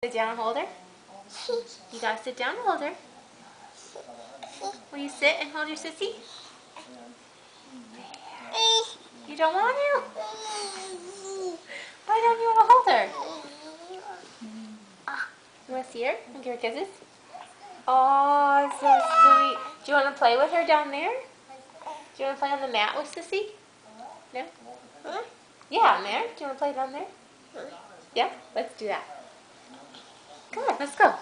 Sit down and hold her. You gotta sit down and hold her. Will you sit and hold your sissy? You don't want to? Why don't you want to hold her? You want to see her and give her kisses? Oh, so sweet. Do you want to play with her down there? Do you want to play on the mat with Sissy? No? Yeah, there. Do you want to play down there? Yeah? Let's do that. Come on, let's go.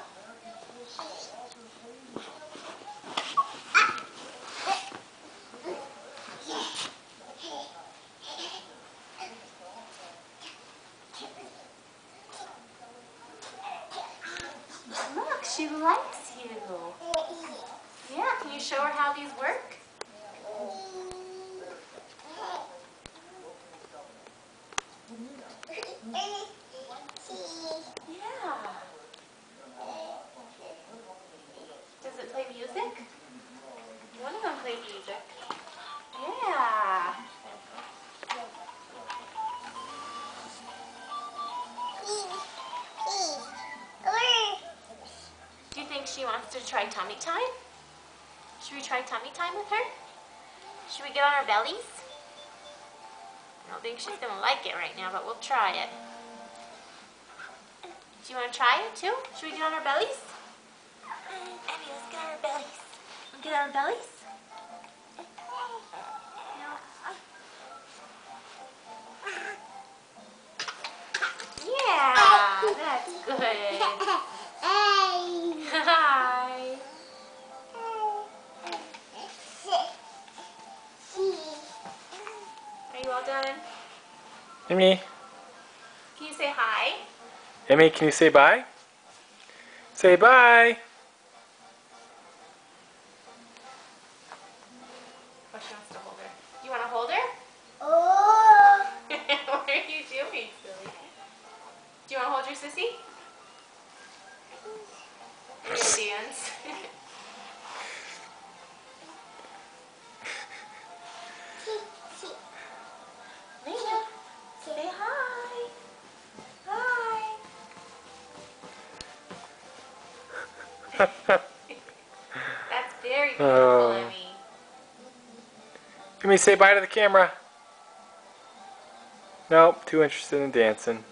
Look, she likes you. Yeah, can you show her how these work? Yeah. Does it play music? One of them plays music. Yeah. Do you think she wants to try tummy time? Should we try tummy time with her? Should we get on our bellies? I don't think she's going to like it right now, but we'll try it. Do you want to try it too? Should we get on our bellies? Abby, let's get on our bellies. Get on our bellies? Yeah, that's good. Hi. Are you all done? Emmy. Can you say hi? Emmy, can you say bye? Say bye. Oh, she wants to hold her. Do you want to hold her? Oh. What are you doing, silly? Do you want to hold your sissy? You're going to dance. Layla, say hi. Hi. That's very beautiful, Emmy. Emmy, say bye to the camera. Nope, too interested in dancing.